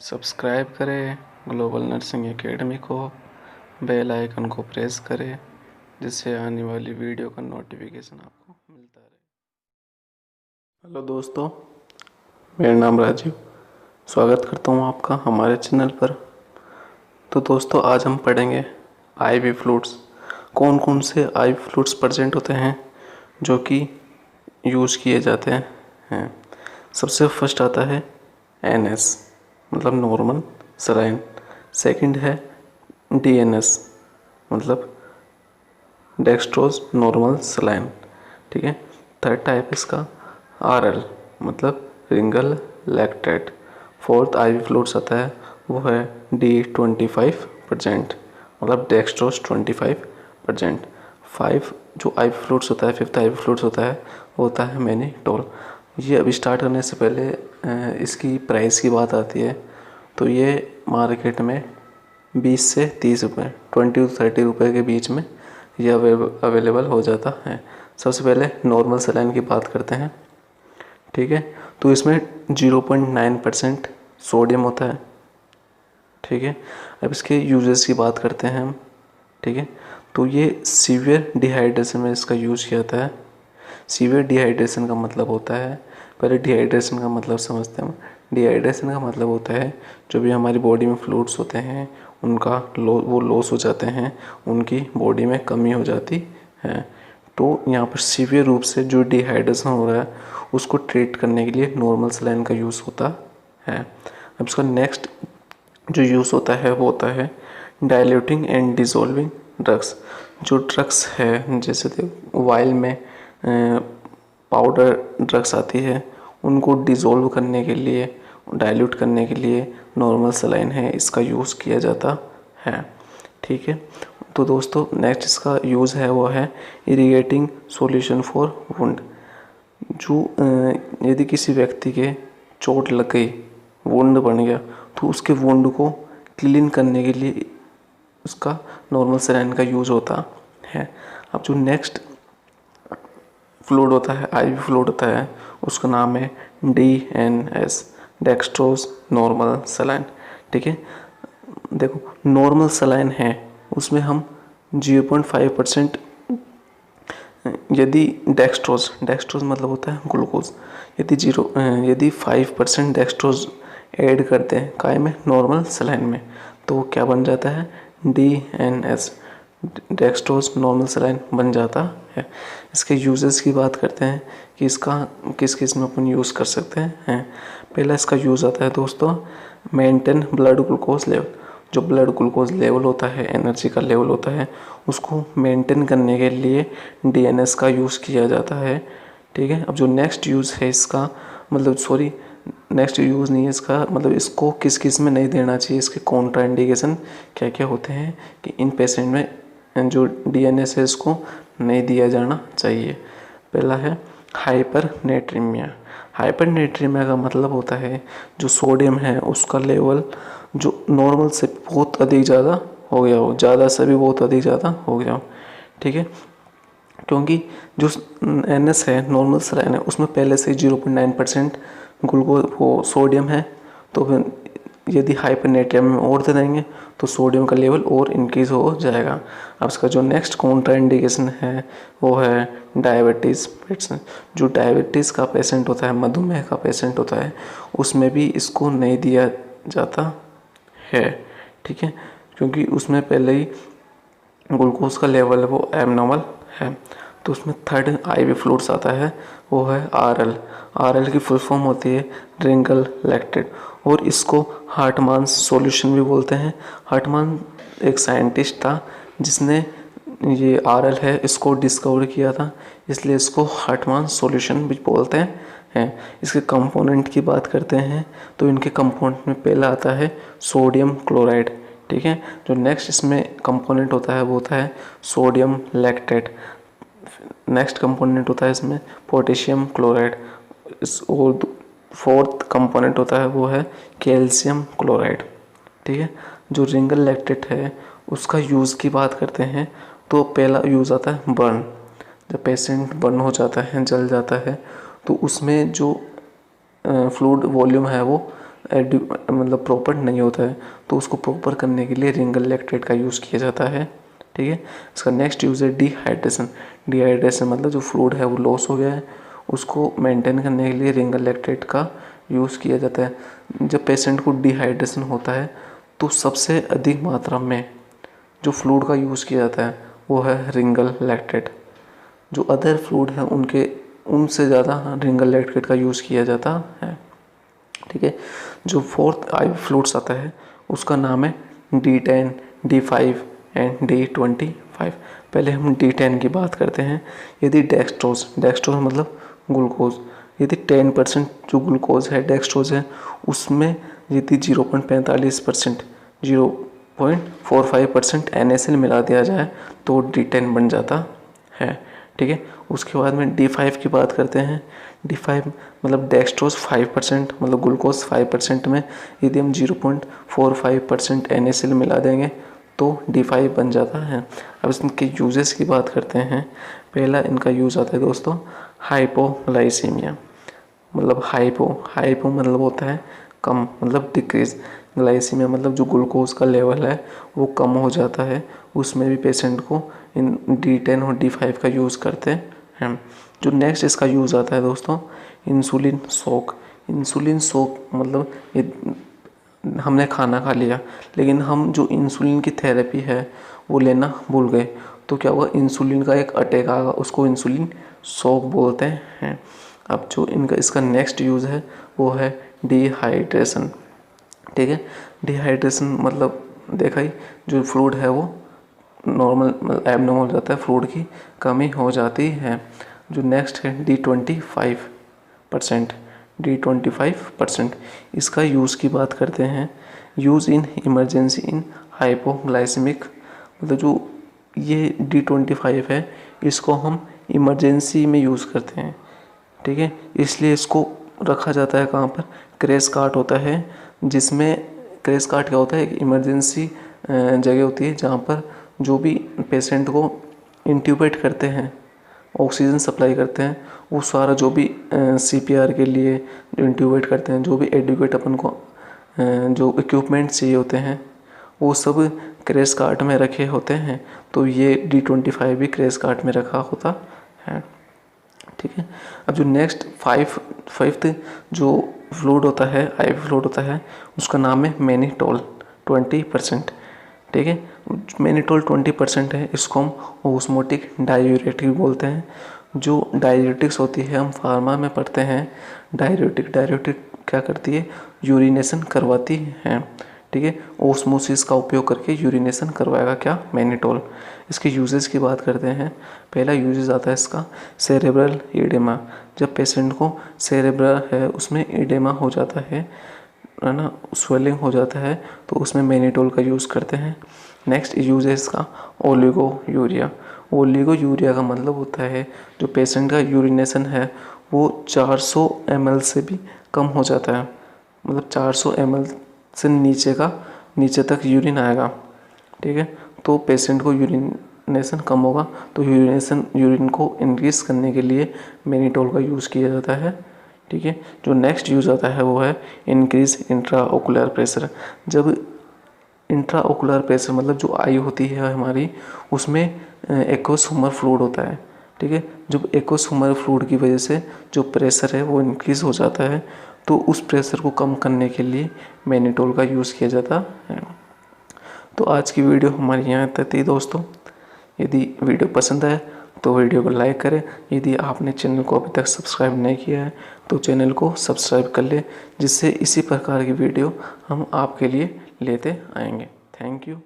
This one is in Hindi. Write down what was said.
सब्सक्राइब करें ग्लोबल नर्सिंग एकेडमी को, बेल आइकन को प्रेस करें जिससे आने वाली वीडियो का नोटिफिकेशन आपको मिलता रहे। हेलो दोस्तों, मेरा नाम राजीव, स्वागत करता हूँ आपका हमारे चैनल पर। तो दोस्तों, आज हम पढ़ेंगे आईवी फ्लूइड्स। कौन कौन से आईवी फ्लूइड्स प्रेजेंट होते हैं जो कि यूज़ किए जाते हैं। सबसे फर्स्ट आता है एनएस मतलब नॉर्मल सलाइन। सेकंड है डीएनएस मतलब डेक्सट्रोज नॉर्मल सलाइन, ठीक है। थर्ड टाइप इसका आरएल मतलब रिंगल लैक्टेट। फोर्थ आईवी फ्लूइड्स आता है वो है D25% मतलब डेक्सट्रोज 25%। फाइव जो आईवी फ्लूइड्स होता है, फिफ्थ आईवी फ्लूइड्स होता है वो होता है मैनिटोल। ये अभी स्टार्ट करने से पहले इसकी प्राइस की बात आती है तो ये मार्केट में 20 से 30 रुपये 20 to 30 रुपये के बीच में ये अवेलेबल हो जाता है। सबसे पहले नॉर्मल सलाइन की बात करते हैं, ठीक है। तो इसमें 0.9% सोडियम होता है, ठीक है। अब इसके यूजेस की बात करते हैं हम, ठीक है। तो ये सीवियर डिहाइड्रेशन में इसका यूज़ किया जाता है। सीवियर डिहाइड्रेशन का मतलब होता है, पहले डिहाइड्रेशन का मतलब समझते हैं। डिहाइड्रेशन का मतलब होता है जो भी हमारी बॉडी में फ्लूइड्स होते हैं उनका वो लॉस हो जाते हैं, उनकी बॉडी में कमी हो जाती है। तो यहाँ पर सीवियर रूप से जो डिहाइड्रेशन हो रहा है उसको ट्रीट करने के लिए नॉर्मल सलाइन का यूज़ होता है। अब इसका नेक्स्ट जो यूज़ होता है वो होता है डाइल्यूटिंग एंड डिसॉल्विंग ड्रग्स। जो ड्रग्स है जैसे वाइल में पाउडर ड्रग्स आती है उनको डिसॉल्व करने के लिए, डाइल्यूट करने के लिए नॉर्मल सलाइन है इसका यूज़ किया जाता है, ठीक है। तो दोस्तों, नेक्स्ट इसका यूज़ है वो है इरिगेटिंग सॉल्यूशन फॉर वुंड। जो यदि किसी व्यक्ति के चोट लग गई, वुंड बन गया, तो उसके वुंड को क्लीन करने के लिए उसका नॉर्मल सलाइन का यूज़ होता है। अब जो नेक्स्ट फ्लूइड होता है, आईवी फ्लूइड होता है, उसका नाम है DNS डेक्सट्रोज नॉर्मल सलाइन, ठीक है। देखो, नॉर्मल सलाइन है उसमें हम 0.5% यदि डेक्सट्रोज मतलब होता है ग्लूकोज, यदि 5% डेक्सट्रोज ऐड करते हैं काय में, नॉर्मल सलाइन में, तो वो क्या बन जाता है, DNS डेक्सट्रोज नॉर्मल सलाइन बन जाता है। इसके यूजेस की बात करते हैं कि इसका किस किस में अपन यूज़ कर सकते हैं। पहला इसका यूज़ आता है दोस्तों मेंटेन ब्लड ग्लूकोज लेवल। जो ब्लड ग्लूकोज लेवल होता है, एनर्जी का लेवल होता है, उसको मेंटेन करने के लिए DNS का यूज़ किया जाता है, ठीक है। अब जो नेक्स्ट यूज़ है इसका नेक्स्ट यूज़ नहीं है इसका, मतलब इसको किस किस में नहीं देना चाहिए, इसके कॉन्ट्राइंडिकेशन क्या क्या होते हैं कि इन पेशेंट में जो DNS है इसको नहीं दिया जाना चाहिए। पहला है हाइपरनेट्रीमिया। हाइपरनेट्रीमिया का मतलब होता है जो सोडियम है उसका लेवल जो नॉर्मल से बहुत अधिक ज़्यादा हो गया हो, ज़्यादा से भी बहुत अधिक ज़्यादा हो गया हो, ठीक है। क्योंकि जो NS है, नॉर्मल सलाइन है, उसमें पहले से 0.9% ग्लूकोज वो सोडियम है, तो फिर यदि हाइपरनेट्रियम में और दे देंगे तो सोडियम का लेवल और इंक्रीज़ हो जाएगा। अब इसका जो नेक्स्ट कॉन्ट्राइंडिकेशन है वो है डायबिटीज़ पेशेंट। जो डायबिटीज़ का पेशेंट होता है, मधुमेह का पेशेंट होता है, उसमें भी इसको नहीं दिया जाता है, ठीक है, क्योंकि उसमें पहले ही ग्लूकोज का लेवल वो एबनॉर्मल है। तो उसमें थर्ड आईवी फ्लूइड्स आता है वो है आरएल की फुल फॉर्म होती है रिंगल लैक्टेट, और इसको हार्टमान सॉल्यूशन भी बोलते हैं। हार्टमान एक साइंटिस्ट था जिसने ये आरएल है इसको डिस्कवर किया था, इसलिए इसको हार्टमान सॉल्यूशन भी बोलते हैं। इसके कंपोनेंट की बात करते हैं तो इनके कंपोनेंट में पहला आता है सोडियम क्लोराइड, ठीक है। जो नेक्स्ट इसमें कंपोनेंट होता है वो होता है सोडियम लैक्टेट। नेक्स्ट कंपोनेंट होता है इसमें पोटेशियम क्लोराइड। और फोर्थ कंपोनेंट होता है वो है कैल्शियम क्लोराइड, ठीक है। जो रिंगल लैक्टेट है उसका यूज़ की बात करते हैं तो पहला यूज़ आता है बर्न। जब पेशेंट बर्न हो जाता है, जल जाता है, तो उसमें जो फ्लूइड वॉल्यूम है वो मतलब प्रॉपर नहीं होता है, तो उसको प्रॉपर करने के लिए रिंगल लैक्टेट का यूज़ किया जाता है। ठीक है, इसका नेक्स्ट यूज़ है डिहाइड्रेशन। डिहाइड्रेशन मतलब जो फ्लूइड है वो लॉस हो गया है, उसको मेंटेन करने के लिए रिंगल लैक्टेट का यूज़ किया जाता है। जब पेशेंट को डिहाइड्रेशन होता है तो सबसे अधिक मात्रा में जो फ्लूइड का यूज़ किया जाता है वो है रिंगल लैक्टेट। जो अदर फ्लूइड है उनसे ज़्यादा रिंगल लैक्टेट का यूज़ किया जाता है। ठीक है, जो फोर्थ आई फ्लूइड्स आता है उसका नाम है D10, D5 एंड D25। पहले हम D10 की बात करते हैं। यदि डेक्सट्रोज मतलब ग्लूकोज, यदि 10% जो ग्लूकोज है डेक्सट्रोज है उसमें यदि 0.45% 0.45% NaCl मिला दिया जाए तो D10 बन जाता है। ठीक है, उसके बाद में D5 की बात करते हैं। D5 मतलब डेक्सट्रोज 5% मतलब ग्लूकोज 5% में यदि हम 0.45% NaCl मिला देंगे तो D5 बन जाता है। अब इनके यूजेस की बात करते हैं। पहला इनका यूज़ आता है दोस्तों हाइपोग्लाइसीमिया, मतलब हाइपो मतलब होता है कम, मतलब डिक्रीज। ग्लाइसीमिया मतलब जो ग्लूकोज का लेवल है वो कम हो जाता है, उसमें भी पेशेंट को इन D10 और D5 का यूज़ करते हैं। जो नेक्स्ट इसका यूज़ आता है दोस्तों इंसुलिन शॉक। इंसुलिन शॉक मतलब ये हमने खाना खा लिया लेकिन हम जो इंसुलिन की थेरेपी है वो लेना भूल गए, तो क्या हुआ, इंसुलिन का एक अटैक आएगा, उसको इंसुलिन शॉक बोलते हैं। अब जो इसका नेक्स्ट यूज़ है वो है डिहाइड्रेशन। ठीक है, डिहाइड्रेशन मतलब देखा ही, जो फ्लूइड है वो नॉर्मल मतलब एबनॉर्मल हो जाता है, फ्लूइड की कमी हो जाती है। जो नेक्स्ट है D25%। इसका यूज़ की बात करते हैं। Use in emergency in hypoglycaemic, मतलब जो ये D25 है इसको हम इमरजेंसी में यूज़ करते हैं। ठीक है, इसलिए इसको रखा जाता है कहाँ पर, क्रैश कार्ट होता है, जिसमें क्रैश कार्ट क्या होता है, एक इमरजेंसी जगह होती है जहाँ पर जो भी पेशेंट को इंट्यूबेट करते हैं, ऑक्सीजन सप्लाई करते हैं, वो सारा जो भी CPR के लिए जो इंट्यूबेट करते हैं, जो भी एडुकेट अपन को जो इक्विपमेंट चाहिए होते हैं वो सब क्रैश कार्ट में रखे होते हैं। तो ये D25 भी क्रैश कार्ट में रखा होता है। ठीक है, अब जो नेक्स्ट फिफ्थ जो फ्लूइड होता है, आई फ्लूइड होता है, उसका नाम है मैनिटोल 20%। ठीक है, मैनिटोल 20% है, इसको हम ओस्मोटिक डायूरेटिक बोलते हैं। जो डायूरेटिक्स होती है हम फार्मा में पढ़ते हैं, डायूरेटिक क्या करती है, यूरिनेशन करवाती है। ठीक है, ओस्मोसिस का उपयोग करके यूरिनेशन करवाएगा क्या, मैनिटोल। इसके यूजेस की बात करते हैं। पहला यूजेस आता है इसका सेरेब्रल एडेमा। जब पेशेंट को सेरेब्रल है उसमें एडेमा हो जाता है ना, स्वेलिंग हो जाता है, तो उसमें मैनिटोल का यूज़ करते हैं। नेक्स्ट यूज है इसका ओलिगो यूरिया का मतलब होता है जो पेशेंट का यूरिनेशन है वो 400 ml से भी कम हो जाता है, मतलब 400 ml से नीचे तक यूरिन आएगा। ठीक है, तो पेशेंट को यूरिनेशन कम होगा, तो यूरिन को इंक्रीज करने के लिए मैनिटोल का यूज़ किया जाता है। ठीक है, जो नेक्स्ट यूज़ आता है वो है इंक्रीज इंट्राओकुलर प्रेशर। जब इंट्राओकुलर प्रेशर मतलब जो आई होती है हमारी, उसमें एक्वस ह्यूमर फ्लूइड होता है। ठीक है, जब एक्वस ह्यूमर फ्लूइड की वजह से जो प्रेशर है वो इंक्रीज़ हो जाता है, तो उस प्रेशर को कम करने के लिए मैनिटोल का यूज़ किया जाता है। तो आज की वीडियो हमारी यहाँ तक थी दोस्तों। यदि वीडियो पसंद आए तो वीडियो को लाइक करें। यदि आपने चैनल को अभी तक सब्सक्राइब नहीं किया है तो चैनल को सब्सक्राइब कर लें, जिससे इसी प्रकार की वीडियो हम आपके लिए लेते आएंगे। Thank you.